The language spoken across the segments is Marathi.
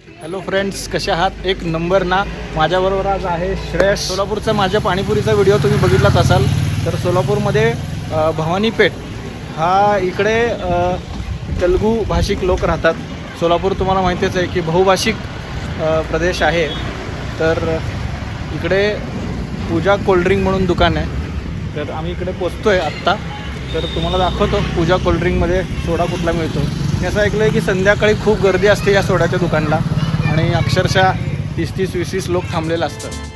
हॅलो फ्रेंड्स, कसे आहात? एक नंबर ना. माझ्याबरोबर आज आहे श्रेयस. सोलापूरचा माझ्या पाणीपुरीचा व्हिडिओ तुम्ही बघितलाच असाल. तर सोलापूरमध्ये भवानी पेठ हा इकडे तेलुगू भाषिक लोक राहतात. सोलापूर तुम्हाला माहितीच आहे की बहुभाषिक प्रदेश आहे. तर इकडे पूजा कोल्ड्रिंक म्हणून दुकान आहे. तर आम्ही इकडे पोचतो आहे आत्ता. तर तुम्हाला दाखवतो पूजा कोल्ड्रिंकमध्ये सोडा कुठला मिळतो. मी असं ऐकलं आहे की संध्याकाळी खूप गर्दी असते या सोड्याच्या दुकानला आणि अक्षरशः 30-20 लोक थांबलेलं असतं.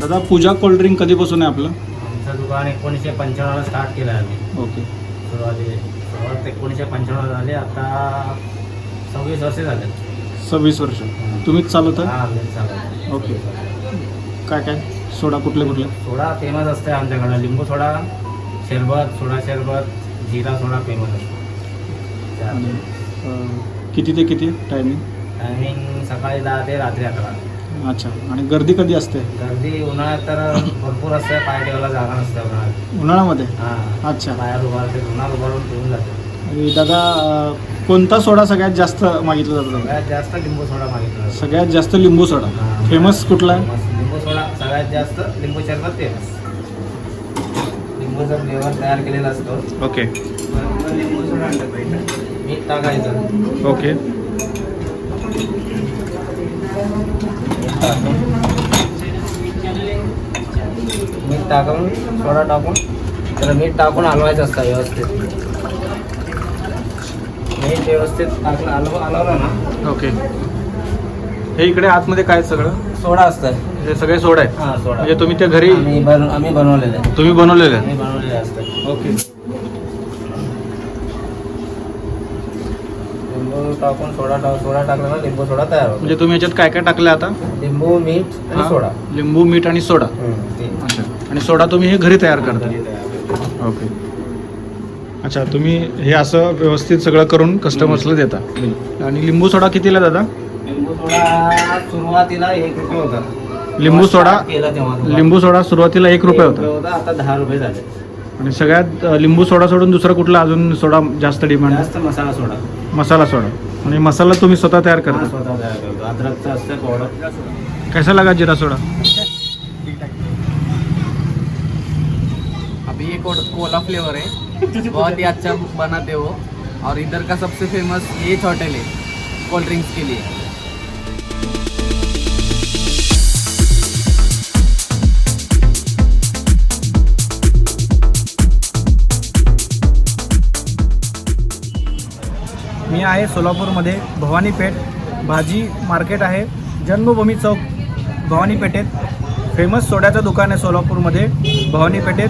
दादा, पूजा कोल्ड्रिंक कधीपासून आहे आपलं? आमचं दुकान 1995ला स्टार्ट केलं आहे आम्ही. ओके. सुरुवात 1995 झाली. आता 26 वर्षे झाले. 26 वर्ष तुम्हीच चालवता? हां, आम्ही चालवतो. ओके. काय सोडा कुठले सोडा फेमस असते आमच्याकडं. लिंबू सोडा, शरबत, सोडा शरबत, जिरा सोडा फेमस असतो. आणि किती ते किती टायमिंग सकाळी 10 ते रात्री 11. अच्छा. आणि गर्दी कधी असते? गर्दी उन्हाळ्यात तर भरपूर असते. पाय ठेवायला जागा नसते उन्हाळ्यात. उन्हाळ्यामध्ये? हां. अच्छा. बाहेर उभारते, उन्हात उभारून ठेवून जाते. आणि दादा, कोणता सोडा सगळ्यात जास्त मागितला जातो? सगळ्यात जास्त लिंबू सोडा मागितला. सगळ्यात जास्त लिंबू सोडा. हां. फेमस कुठला आहे? लिंबू सोडा सगळ्यात जास्त. लिंबू शरबत फेमस. लिंबूचा फ्लेवर तयार केलेला असतो. ओके. लिंबू सोडा मीठ टाकायचं. ओके. मीठ टाकून सोडा टाकून त्याला मीठ टाकून हलवायचं असतं व्यवस्थित. मीठ व्यवस्थित टाकलं हलवलं ना. ओके. हे इकडे आतमध्ये काय सगळं सोडा असतं. हे सगळे सोडा आहेत? हां, सोडा. म्हणजे तुम्ही ते घरी आम्ही बनवलेलं आहे. तुम्ही बनवलेले आम्ही बनवलेलं असतं. ओके. लिंबू टाकून सोडा टाकला ना लिंबू सोडा तयार होतो. म्हणजे तुम्ही याच्यात काय टाकलं आता? लिंबू, मीठ आणि हां. सोडा. लिंबू, मीठ आणि सोडा. ते अच्छा. आणि सोडा तुम्ही हे घरी तयार करता? घरी तयार करतो. ओके. अच्छा, तुम्ही हे असं व्यवस्थित सगळं करून कस्टमर्सला देता. आणि लिंबू सोडा कितीला दादा? लिंबू सोडा सुरुवातीला 1 रुपये होता. लिंबू सोडा केला तेव्हा लिंबू सोडा सुरुवातीला 1 रुपये होता. आता 10 रुपये झाले. आणि सगळ्यात लिंबू सोडा सोडून दुसरा कुठला अजून सोडा जास्त डिमांड? जास्त मसाला सोडा. मसाला सोडा. आणि मसाला तुम्ही स्वतः तयार हां, करता? स्वतः तयार करतो. अद्रकचं असतं पावडर. कैसा लगा जीरा सोडा? अभी ये कोला फ्लेवर है, बहुत ही अच्छा बनाते हो. और इधर का सबसे फेमस ये होटल है कोल्ड ड्रिंक्स के लिए. मी आहे सोलापूरमध्ये भवानी पेठ. भाजी मार्केट आहे. जन्मभूमी चौक भवानी पेठेत फेमस सोड्याचं दुकान आहे सोलापूरमध्ये. भवानी पेठेत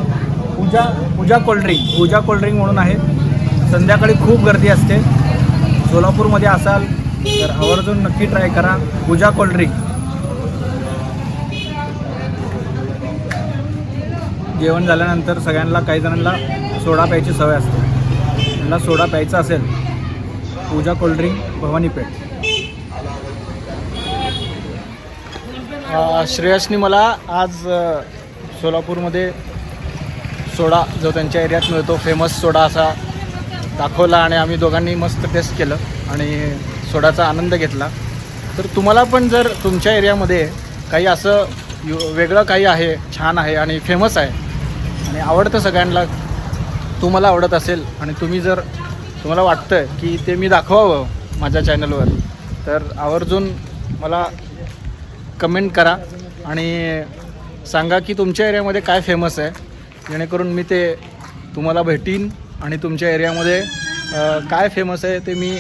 पूजा कोल्ड्रिंक म्हणून आहे. संध्याकाळी खूप गर्दी असते. सोलापूरमध्ये असाल तर आवर्जून नक्की ट्राय करा पूजा कोल्ड्रिंक. जेवण झाल्यानंतर सगळ्यांना, काही जणांना सोडा प्यायची सवय असते. त्यांना सोडा प्यायचा असेल, पूजा कोल्ड्रिंक भवानी पेठ. श्रेयसनी मला आज सोलापूरमध्ये सोडा जो त्यांच्या एरियात मिळतो फेमस सोडा असा दाखवला आणि आम्ही दोघांनी मस्त टेस्ट केलं आणि सोडाचा आनंद घेतला. तर तुम्हाला पण जर तुमच्या एरियामध्ये काही असं वेगळं काही आहे, छान आहे आणि फेमस आहे आणि आवडतं सगळ्यांना, तुम्हाला आवडत असेल आणि तुम्हाला वाटतं की ते मी दाखवावं माझ्या चॅनलवर, तर आवर्जून मला कमेंट करा आणि सांगा की तुमच्या एरियामध्ये काय फेमस आहे, जेणेकरून मी ते तुम्हाला भेटीन आणि तुमच्या एरियामध्ये काय फेमस आहे ते मी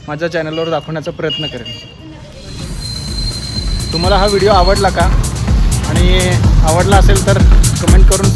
माझ्या चॅनलवर दाखवण्याचा प्रयत्न करेन. तुम्हाला हा व्हिडिओ आवडला का? आणि आवडला असेल तर कमेंट करून